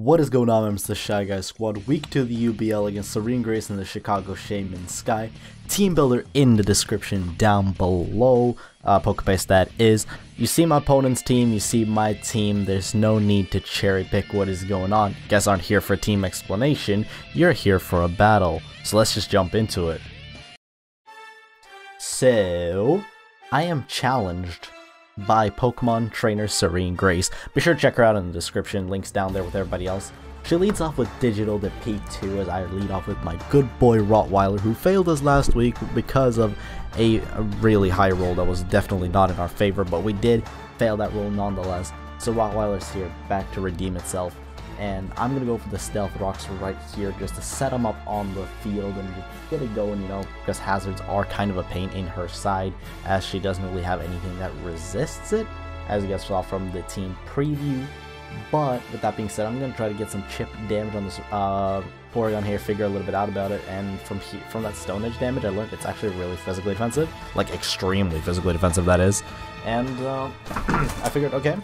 What is going on, members of the Shy Guys Squad? Week 2 of the UBL against SareneGrace and the Chicago Shaymin Sky. Team builder in the description down below. Pokepaste that is. You see my opponent's team, you see my team. There's no need to cherry pick what is going on. You guys aren't here for a team explanation, you're here for a battle. So let's just jump into it. So, I am challenged by Pokemon trainer SareneGrace. Be sure to check her out in the description, links down there with everybody else. She leads off with Digital to P2 as I lead off with my good boy Rottweiler, who failed us last week because of a really high roll that was definitely not in our favor, but we did fail that roll nonetheless. So Rottweiler's here back to redeem itself, and I'm gonna go for the Stealth Rocks right here just to set them up on the field and get it going, you know, because hazards are kind of a pain in her side as she doesn't really have anything that resists it, as you guys saw from the team preview. But with that being said, I'm going to try to get some chip damage on this Porygon here, figure a little bit out about it, and from that Stone Edge damage I learned it's actually really physically defensive, like extremely physically defensive that is, and I figured, okay,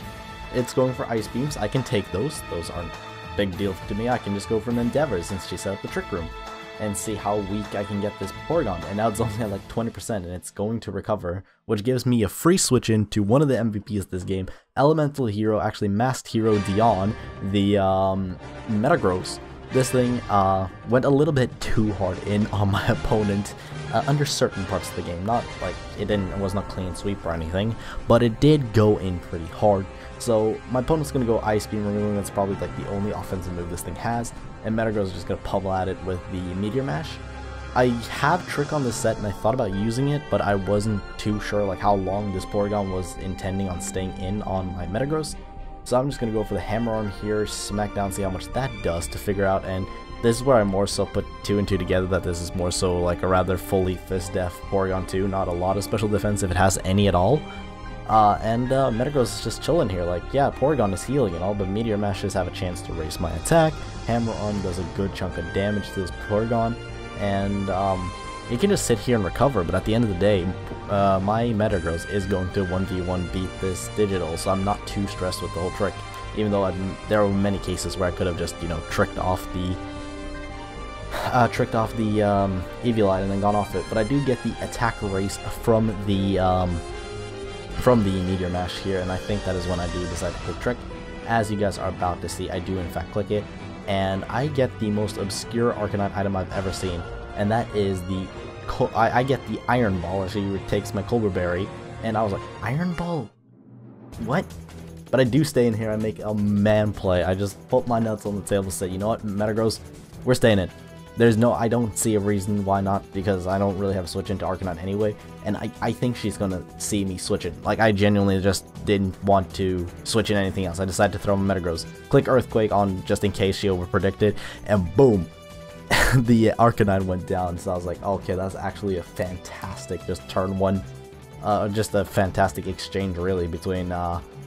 it's going for Ice Beams, I can take those aren't a big deal to me, I can just go for an Endeavor since she set up the Trick Room, and see how weak I can get this Porygon, and now it's only at like 20% and it's going to recover, which gives me a free switch into one of the MVPs of this game, Elemental Hero, actually Masked Hero Dion, the Metagross. This thing went a little bit too hard in on my opponent under certain parts of the game, not like it was not clean sweep or anything, but it did go in pretty hard. So my opponent's going to go Ice Beam, removing that's probably like the only offensive move this thing has, and Metagross is just going to pummel at it with the Meteor Mash. I have Trick on this set and I thought about using it, but I wasn't too sure like how long this Porygon was intending on staying in on my Metagross. So I'm just going to go for the Hammer Arm here, smack down, see how much that does to figure out, and this is where I more so put 2 and 2 together, that this is more so like a rather fully Fist-Def Porygon 2, not a lot of special defense if it has any at all. Metagross is just chilling here, like, yeah, Porygon is healing and all, but Meteor Mashes have a chance to raise my attack. Hammer Arm does a good chunk of damage to this Porygon, and you can just sit here and recover, but at the end of the day, my Metagross is going to 1v1 beat this Digital, so I'm not too stressed with the whole trick, even though there are many cases where I could have just, you know, tricked off the Eviolite and then gone off it, but I do get the attack race from the Meteor Mash here, and I think that is when I do decide to click Trick. As you guys are about to see, I do in fact click it, and I get the most obscure Arcanine item I've ever seen, and that is the I get the Iron Ball. Actually, it takes my Colbur Berry, and I was like, Iron Ball? What? But I do stay in here, I make a man play. I just put my nuts on the table and say, you know what, Metagross, we're staying in. I don't see a reason why not, because I don't really have a switch into Arcanine anyway, and I think she's gonna see me switching. Like, I genuinely just didn't want to switch in anything else. I decided to throw my Metagross, click Earthquake on just in case she overpredicted, and boom, the Arcanine went down. So I was like, okay, that's actually a fantastic just turn one, just a fantastic exchange really between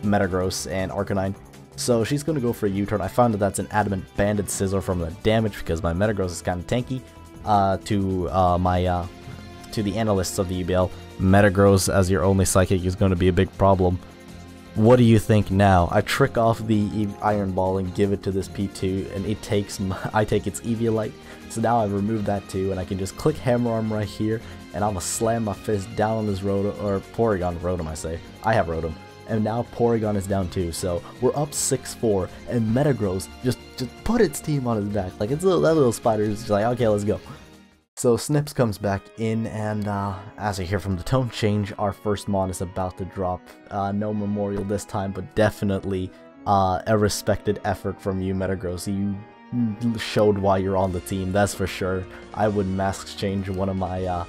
Metagross and Arcanine. So she's going to go for a U-turn. I found that that's an Adamant Banded Scissor from the damage because my Metagross is kind of tanky. To the analysts of the UBL, Metagross as your only Psychic is going to be a big problem. What do you think now? I trick off the Iron Ball and give it to this P2, and it takes I take its Eviolite. So now I've removed that too, and I can just click Hammer Arm right here, and I'm gonna slam my fist down on this Porygon, I say. I have Rotom. And now Porygon is down too, so we're up 6-4, and Metagross just put its team on his back. Like, it's that little spider is just like, okay, let's go. So Snips comes back in, and as I hear from the tone change, our first Mon is about to drop. No Memorial this time, but definitely a respected effort from you, Metagross. You showed why you're on the team, that's for sure. I would mask exchange one of my, I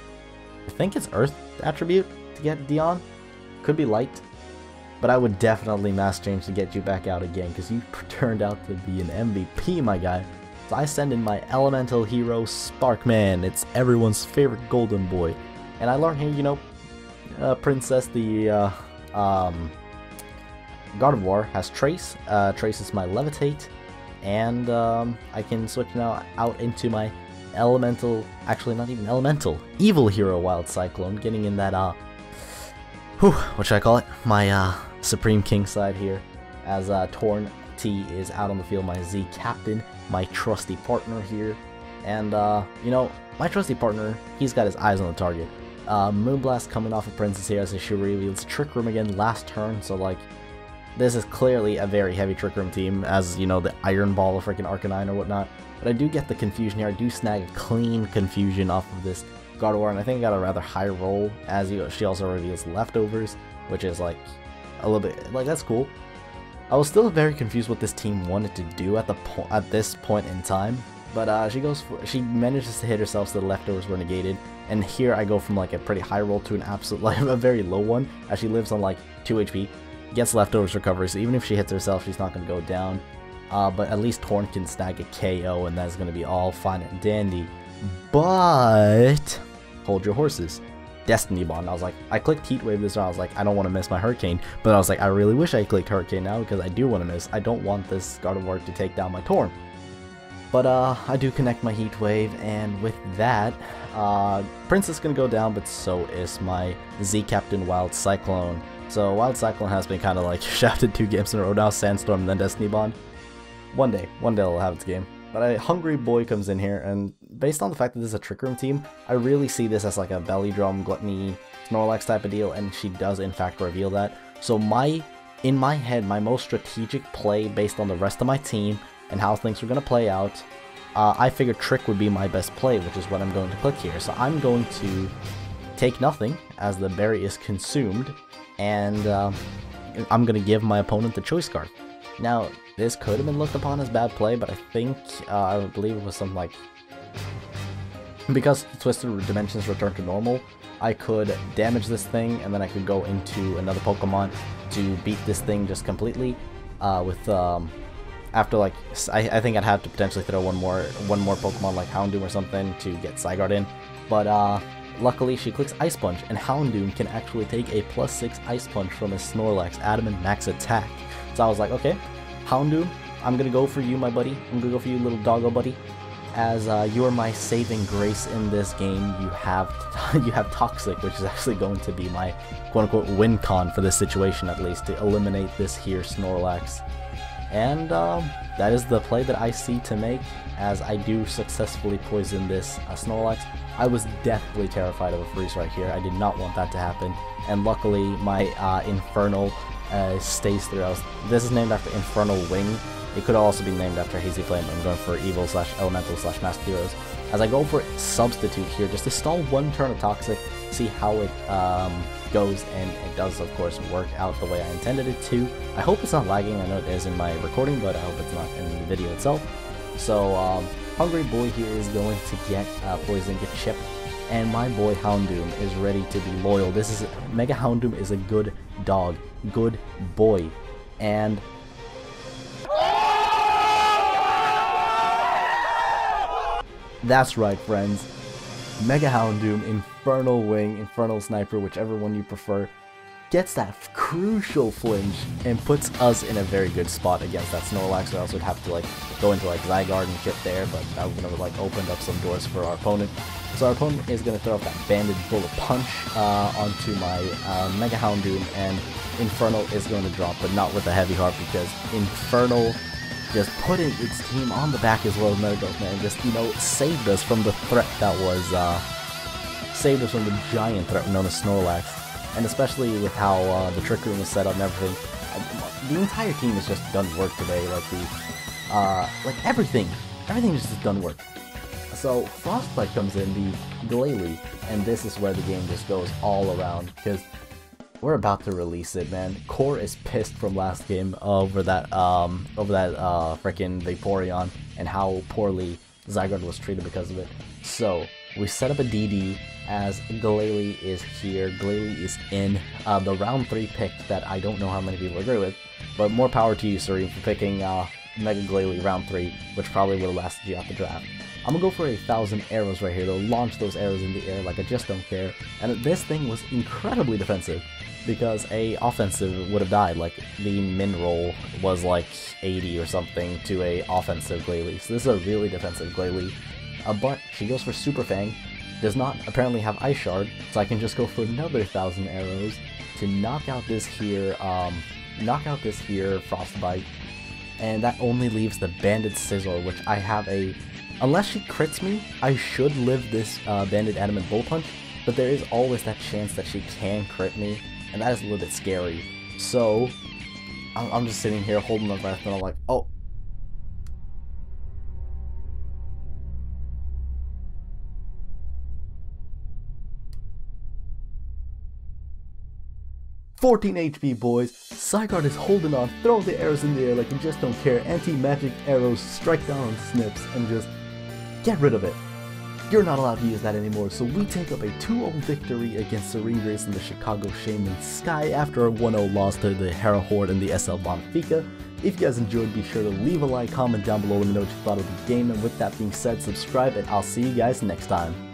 think it's Earth attribute to get Dion. Could be Light. But I would definitely mask change to get you back out again, because you turned out to be an MVP, my guy. So I send in my Elemental Hero, Sparkman. It's everyone's favorite golden boy. And I learned here, you know, Princess, the Gardevoir has Trace. Trace is my Levitate. And I can switch now out into my Elemental, actually not even Elemental, Evil Hero Wild Cyclone, getting in that, what should I call it? My Supreme King side here, as Torn T is out on the field, my Z captain, my trusty partner here. And, you know, my trusty partner, he's got his eyes on the target. Moonblast coming off of Princess here as she reveals Trick Room again last turn, so, like, this is clearly a very heavy Trick Room team, as, you know, the Iron Ball of freaking Arcanine or whatnot. But I do get the confusion here. I do snag a clean confusion off of this Gardevoir, and I think I got a rather high roll, as she also reveals Leftovers, which is, like, a little bit, like, that's cool. I was still very confused what this team wanted to do at this point in time, but she manages to hit herself, so the Leftovers were negated, and here I go from, like, a pretty high roll to an absolute, like, a very low one, as she lives on, like, 2 HP, gets Leftovers recovery, so even if she hits herself, she's not going to go down. But at least Torn can snag a KO, and that's going to be all fine and dandy. But hold your horses. Destiny Bond. I was like, I clicked Heat Wave this round. I was like, I don't want to miss my Hurricane. But I was like, I really wish I clicked Hurricane now, because I do want to miss. I don't want this Gardevoir to take down my Torn. But I do connect my Heat Wave, and with that, Princess is going to go down, but so is my Z Captain Wild Cyclone. So Wild Cyclone has been kind of like shafted 2 games in a row now, Sandstorm and then Destiny Bond. One day it'll have its game. But a Hungry Boy comes in here, and based on the fact that this is a Trick Room team, I really see this as like a Belly Drum, Gluttony, Snorlax type of deal, and she does in fact reveal that. So in my head, my most strategic play based on the rest of my team and how things were going to play out, I figured Trick would be my best play, which is what I'm going to click here. So I'm going to take nothing as the berry is consumed, and I'm going to give my opponent the Choice Scarf. Now, this could have been looked upon as bad play, but I think, I believe it was something like, because Twisted Dimensions return to normal, I could damage this thing, and then I could go into another Pokemon to beat this thing just completely, after, like, I think I'd have to potentially throw one more Pokemon like Houndoom or something to get Zygarde in, but, luckily she clicks Ice Punch, and Houndoom can actually take a +6 Ice Punch from his Snorlax Adamant Max Attack. So I was like, okay, Houndoom, I'm gonna go for you, my buddy. I'm gonna go for you, little doggo buddy. As you are my saving grace in this game, you have Toxic, which is actually going to be my quote-unquote win con for this situation, at least, to eliminate this here Snorlax. And that is the play that I see to make, as I do successfully poison this Snorlax. I was deathly terrified of a freeze right here. I did not want that to happen, and luckily my Infernal stays through. This is named after Infernal Wing. It could also be named after Hazy Flame. I'm going for Evil/Elemental/Masked Heroes. As I go for Substitute here, just to stall one turn of Toxic, see how it goes, and it does, of course, work out the way I intended it to. I hope it's not lagging. I know it is in my recording, but I hope it's not in the video itself. So, Hungry Boy here is going to get Poison, get Chip, and my boy Houndoom is ready to be loyal. Mega Houndoom is a good dog, good boy, and that's right, friends. Mega Houndoom, Infernal Wing, Infernal Sniper, whichever one you prefer, gets that crucial flinch and puts us in a very good spot against that Snorlax. Or else would have to like go into like Zygarde and Chip there, but that would have like opened up some doors for our opponent. So our opponent is going to throw up that Banded Bullet Punch onto my Mega Houndoom, and Infernal is going to drop, but not with a heavy heart, because Infernal just putting its team on the back as well as Metagross, man, just, you know, saved us from the threat that was, saved us from the giant threat known as Snorlax. And especially with how the Trick Room is set up and everything, the entire team has just done work today. Like everything has just done work. So Frostbite comes in, the Glalie, and this is where the game just goes all around, because we're about to release it, man. Core is pissed from last game over that frickin' Vaporeon and how poorly Zygarde was treated because of it. So we set up a DD as Glalie is here. Glalie is in the round 3 pick that I don't know how many people agree with, but more power to you, Serene, for picking Mega Glalie round 3, which probably would have lasted you out the draft. I'm gonna go for 1,000 arrows right here. They'll launch those arrows in the air like I just don't care. And this thing was incredibly defensive, because a offensive would have died. Like the min roll was like 80 or something to a offensive Glalie. So this is a really defensive Glalie. But she goes for Super Fang. Does not apparently have Ice Shard, so I can just go for another 1,000 arrows to knock out this here Frostbite. and that only leaves the Banded Scizor, which I have a... Unless she crits me, I should live this Banded Adamant Bull Punch, but there is always that chance that she can crit me, and that is a little bit scary. So, I'm just sitting here holding my breath, and I'm like, oh. "14 HP, boys. Zygarde is holding on, throw the arrows in the air like you just don't care. Anti-magic arrows strike down on Snips and just get rid of it. You're not allowed to use that anymore, so we take up a 2-0 victory against SareneGrace in the Chicago Shaymin Sky after a 1-0 loss to the HeraHorde and the SL BANEFICA. If you guys enjoyed, be sure to leave a like, comment down below, and know what you thought of the game. And with that being said, subscribe, and I'll see you guys next time.